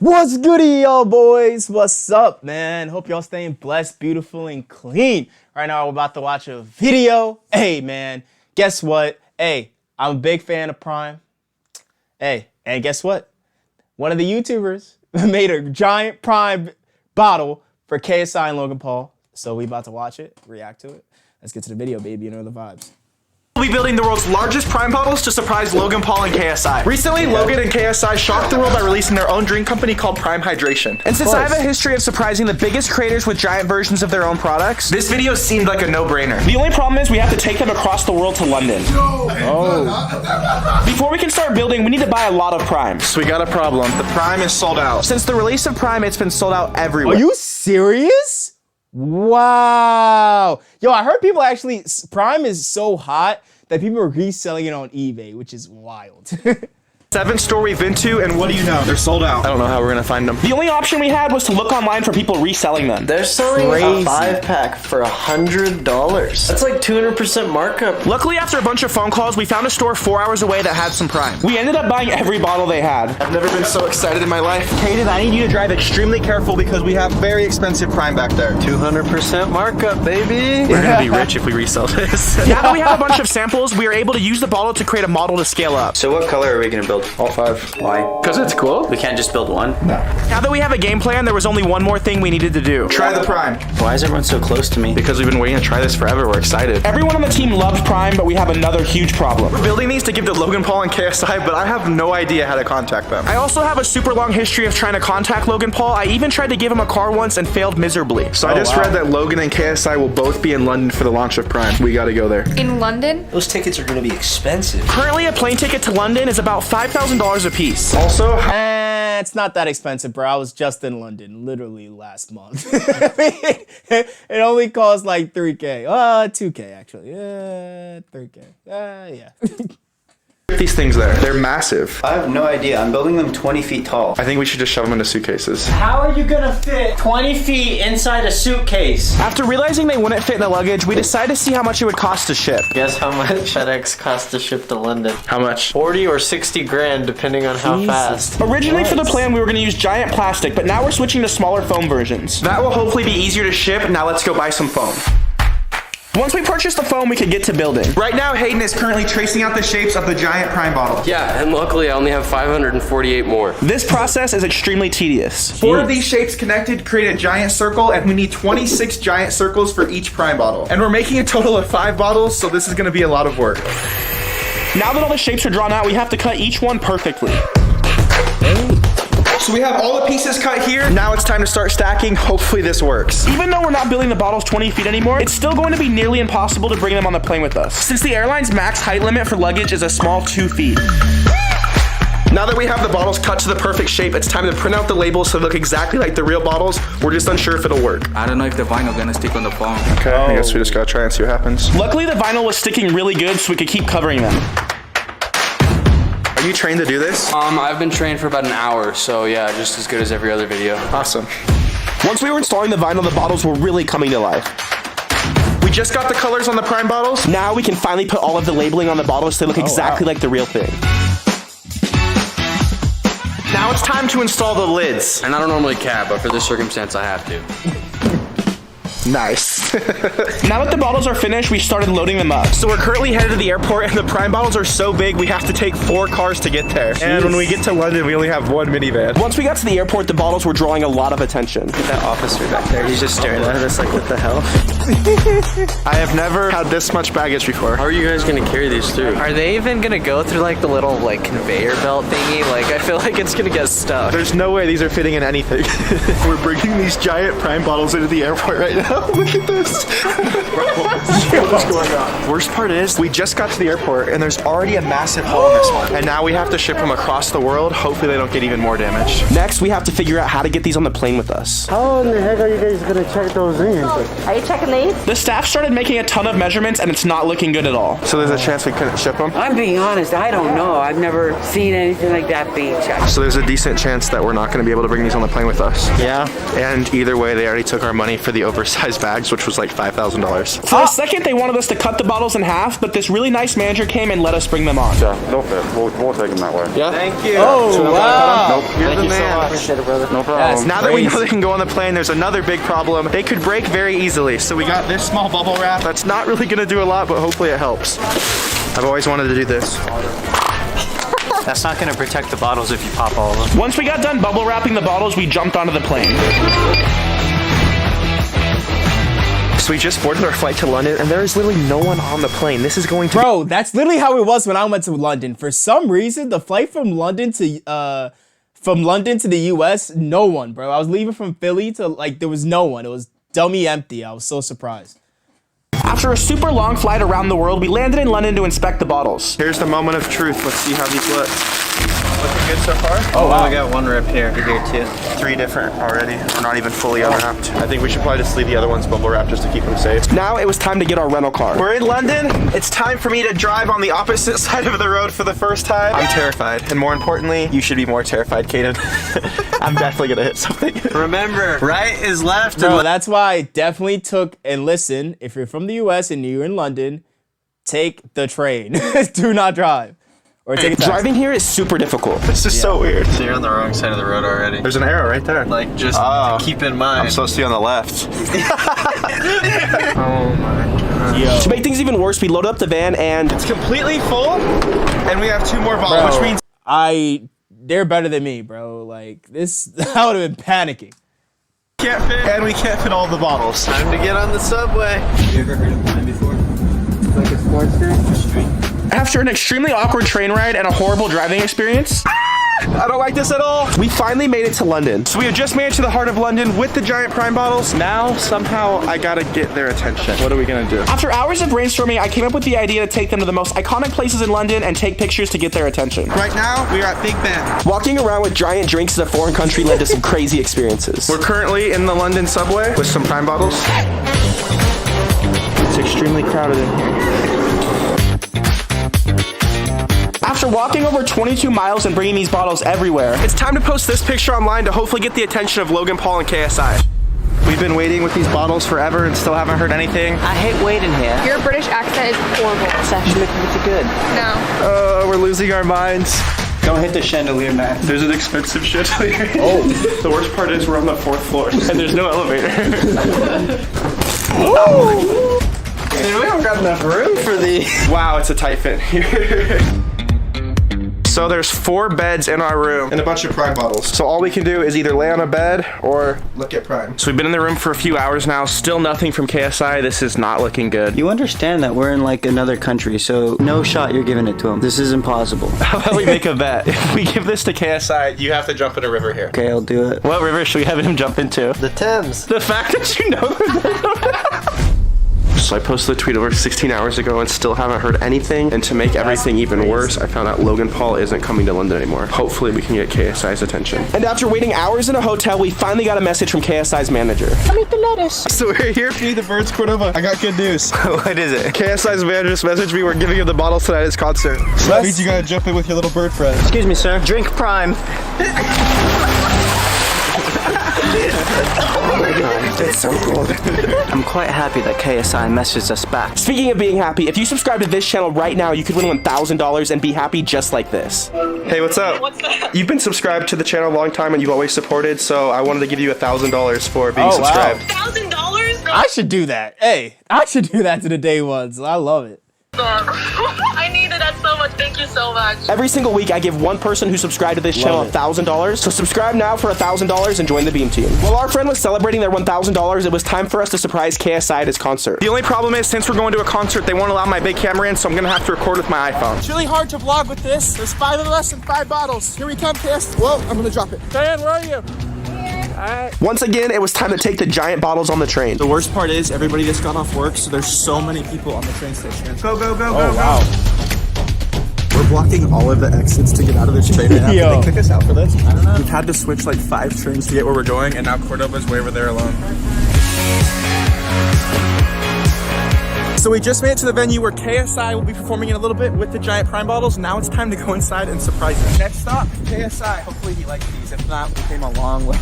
What's goody, y'all boys? What's up, man? Hope y'all staying blessed, beautiful, and clean. Right now, we're about to watch a video. Hey, man, guess what? Hey, I'm a big fan of Prime. Hey, and guess what? One of the YouTubers made a giant Prime bottle for KSI and Logan Paul. So we about to watch it, react to it. Let's get to the video, baby. You know the vibes. We'll be building the world's largest Prime bottles to surprise Logan Paul and KSI. Recently, Logan and KSI shocked the world by releasing their own drink company called Prime Hydration. And since I have a history of surprising the biggest creators with giant versions of their own products, this video seemed like a no-brainer. The only problem is we have to take them across the world to London. Before we can start building, we need to buy a lot of Prime. So we got a problem. The Prime is sold out. Since the release of Prime, it's been sold out everywhere. Are you serious? Wow. Yo, I heard people actually, Prime is so hot that people are reselling it on eBay, which is wild. 7th store we've been to, and what do you know? They're sold out. I don't know how we're gonna find them. The only option we had was to look online for people reselling them. They're selling a 5-pack for $100. That's like 200% markup. Luckily, after a bunch of phone calls, we found a store 4 hours away that had some Prime. We ended up buying every bottle they had. I've never been so excited in my life. Kaden, I need you to drive extremely careful because we have very expensive Prime back there. 200% markup, baby. We're gonna be rich if we resell this. Now that we have a bunch of samples, we are able to use the bottle to create a model to scale up. So what color are we gonna build? All 5. Why? Because it's cool. We can't just build one? No. Now that we have a game plan, there was only one more thing we needed to do. Try the Prime. Why is everyone so close to me? Because we've been waiting to try this forever. We're excited. Everyone on the team loves Prime, but we have another huge problem. We're building these to give to Logan Paul and KSI, but I have no idea how to contact them. I also have a super long history of trying to contact Logan Paul. I even tried to give him a car once and failed miserably. So I just read that Logan and KSI will both be in London for the launch of Prime. We gotta go there. In London? Those tickets are gonna be expensive. Currently, a plane ticket to London is about $5,000 a piece. Also, It's not that expensive, bro. I was just in London, literally last month. It only cost like 3K. 2K actually. 3K. Yeah. these things there. They're massive. I have no idea. I'm building them 20 feet tall. I think we should just shove them into suitcases. How are you gonna fit 20 feet inside a suitcase? After realizing they wouldn't fit in the luggage, we decided to see how much it would cost to ship. Guess how much FedEx costs to ship to London? How much? 40 or 60 grand, depending on how fast. Originally for the plan, we were gonna use giant plastic, but now we're switching to smaller foam versions. That will hopefully be easier to ship. Now let's go buy some foam. Once we purchase the foam, we can get to building. Right now, Hayden is currently tracing out the shapes of the giant Prime bottle. Yeah, and luckily I only have 548 more. This process is extremely tedious. 4 of these shapes connected create a giant circle, and we need 26 giant circles for each Prime bottle. And we're making a total of 5 bottles, so this is gonna be a lot of work. Now that all the shapes are drawn out, we have to cut each one perfectly. So we have all the pieces cut here. Now it's time to start stacking. Hopefully this works. Even though we're not building the bottles 20 feet anymore, it's still going to be nearly impossible to bring them on the plane with us, since the airline's max height limit for luggage is a small 2 feet. Now that we have the bottles cut to the perfect shape, it's time to print out the labels so they look exactly like the real bottles. We're just unsure if it'll work. I don't know if the vinyl gonna stick on the foam. Okay, I guess we just gotta try and see what happens. Luckily the vinyl was sticking really good so we could keep covering them. Are you trained to do this? I've been trained for about an hour, so yeah, just as good as every other video. Awesome. Once we were installing the vinyl, the bottles were really coming to life. We just got the colors on the Prime bottles. Now we can finally put all of the labeling on the bottles so they look exactly like the real thing. Now it's time to install the lids. And I don't normally cap, but for this circumstance, I have to. Nice. Now that the bottles are finished, we started loading them up. So we're currently headed to the airport, and the Prime bottles are so big, we have to take 4 cars to get there. Jeez. And when we get to London, we only have 1 minivan. Once we got to the airport, the bottles were drawing a lot of attention. That officer back there, he's just staring at us like, what the hell? I have never had this much baggage before. How are you guys gonna carry these through? Are they even gonna go through like the little like conveyor belt thingy? Like I feel like it's gonna get stuck. There's no way these are fitting in anything. We're bringing these giant Prime bottles into the airport right now. Look at this. What's going on? Worst part is we just got to the airport and there's already a massive hole in this one. And now we have to ship them across the world. Hopefully they don't get even more damage. Next, we have to figure out how to get these on the plane with us. How in the heck are you guys gonna check those in? Are you checking these? The staff started making a ton of measurements and it's not looking good at all. So there's a chance we couldn't ship them? I'm being honest, I don't know. I've never seen anything like that being checked. So there's a decent chance that we're not going to be able to bring these on the plane with us. Yeah. And either way, they already took our money for the oversized bags, which was was like $5,000. For a second, they wanted us to cut the bottles in half, but this really nice manager came and let us bring them on. Yeah, they'll fit. We'll take them that way. Yeah? Thank you. Oh, wow. Nope. You're the man. Appreciate it, brother. No problem. Now that we know they can go on the plane, there's another big problem. They could break very easily. So we got this small bubble wrap. That's not really gonna do a lot, but hopefully it helps. I've always wanted to do this. That's not gonna protect the bottles if you pop all of them. Once we got done bubble wrapping the bottles, we jumped onto the plane. So we just boarded our flight to London, and there is literally no one on the plane. This is going to Bro, that's literally how it was when I went to London. For some reason, the flight from London to the US, no one, bro. I was leaving from Philly to, like, there was no one. It was dummy empty. I was so surprised. After a super long flight around the world, we landed in London to inspect the bottles. Here's the moment of truth. Let's see how these look. Looking good so far? Oh, wow. I got one rip here too. 3 different already. We're not even fully unwrapped. I think we should probably just leave the other ones bubble wrapped just to keep them safe. Now it was time to get our rental car. We're in London. It's time for me to drive on the opposite side of the road for the first time. I'm terrified. And more importantly, you should be more terrified, Kaden. I'm definitely gonna hit something. Remember, right is left. Bro, that's why I definitely took, and listen, if you're from the US and you're in London, take the train. Do not drive. Or take a taxi. Driving here is super difficult. This is so weird. So you're on the wrong side of the road already. There's an arrow right there. Like, just keep in mind. I'm supposed to be on the left. Oh my god. Yo. To make things even worse, we loaded up the van and it's completely full, and we have 2 more bottles, which means they're better than me, bro. Like, this, I would have been panicking. can't fit, and we can't fit all the bottles. Time to get on the subway. You ever heard of mine before? Like a sports drink? After an extremely awkward train ride and a horrible driving experience, I don't like this at all. We finally made it to London. So we have just made it to the heart of London with the giant prime bottles. Now, somehow, I gotta get their attention. What are we gonna do? After hours of brainstorming, I came up with the idea to take them to the most iconic places in London and take pictures to get their attention. Right now, we are at Big Ben. Walking around with giant drinks in a foreign country led to some crazy experiences. We're currently in the London subway with some prime bottles. It's extremely crowded in here. After walking over 22 miles and bringing these bottles everywhere, it's time to post this picture online to hopefully get the attention of Logan Paul and KSI. We've been waiting with these bottles forever and still haven't heard anything. I hate waiting here. Your British accent is horrible. It's actually pretty good. No. We're losing our minds. Don't hit the chandelier, man. There's an expensive chandelier. Oh. The worst part is we're on the 4th floor and there's no elevator. Dude, we don't got enough room for these. Wow, it's a tight fit here. So there's 4 beds in our room and a bunch of prime bottles. So all we can do is either lay on a bed or look at prime. So we've been in the room for a few hours now, still nothing from KSI. This is not looking good. You understand that we're in like another country, so no shot you're giving it to him. This is impossible. How about we make a bet? If we give this to KSI, you have to jump in a river here. Okay, I'll do it. What river should we have him jump into? The Thames. The fact that you know So I posted the tweet over 16 hours ago and still haven't heard anything. And to make everything even worse, I found out Logan Paul isn't coming to London anymore. Hopefully we can get KSI's attention. And after waiting hours in a hotel, we finally got a message from KSI's manager. Come eat the lettuce. So we're here to eat the birds, Cordova. I got good news. What is it? KSI's manager just messaged me. We're giving him the bottles tonight at his concert. So that means you gotta jump in with your little bird friend. Excuse me, sir. Drink prime. Oh my god, it's so cool. I'm quite happy that KSI messaged us back. Speaking of being happy, if you subscribe to this channel right now, you could win $1,000 and be happy just like this. Hey, what's up? What's that? You've been subscribed to the channel a long time and you've always supported, so I wanted to give you $1,000 for being subscribed. $1,000? I should do that. Hey, I should do that to the day ones. I love it. I needed that so much. Thank you so much. Every single week, I give one person who subscribed to this channel $1,000. So subscribe now for $1,000 and join the Beem team. While our friend was celebrating their $1,000, it was time for us to surprise KSI at his concert. The only problem is, since we're going to a concert, they won't allow my big camera in, so I'm gonna have to record with my iPhone. It's really hard to vlog with this. There's 5 of us and 5 bottles. Here we come, KS. Whoa, I'm gonna drop it. Diane, where are you? Once again, it was time to take the giant bottles on the train. The worst part is everybody just got off work, so there's so many people on the train station. Go, go, go, go, Wow. We're blocking all of the exits to get out of this train right now. Yo. Did they kick us out for this? I don't know. We've had to switch like 5 trains to get where we're going, and now Cordova's way over there alone. So we just made it to the venue where KSI will be performing in a little bit with the giant prime bottles. Now it's time to go inside and surprise him. Next stop, KSI. Hopefully he likes these. If not, we came a long way.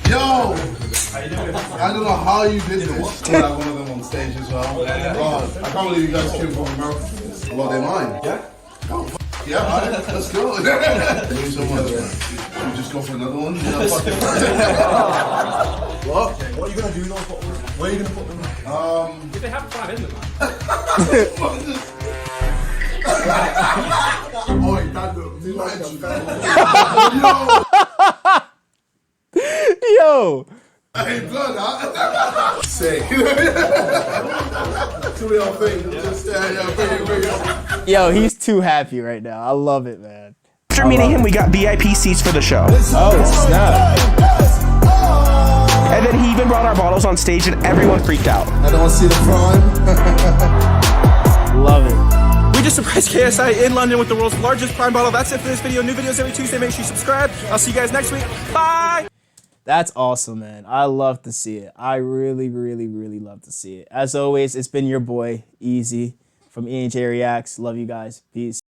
Yo! I don't know how you did this. I have one of them on stage as well. I can't believe you guys came from America. Well, they're mine. Yeah? Oh, yeah, all right, let's go. Thank you so much, man. You just go for another one? Yeah, fuck it. What? What are you going to do those bottles? Where are you going to put them? If they have 5 in them. Oh, that looks Yo! Hey, blood, huh? Sick. Do your thing. Just, bring it. Yo, he's too happy right now. I love it, man. After meeting him, we got VIP seats for the show. Oh, snap. And then he even brought our bottles on stage and everyone freaked out. I don't see the prime. Love it. We just surprised KSI in London with the world's largest prime bottle. That's it for this video. New videos every Tuesday. Make sure you subscribe. I'll see you guys next week. Bye! That's awesome, man. I love to see it. I really, really, really love to see it. As always, it's been your boy, Easy, from E&J Reacts. Love you guys. Peace.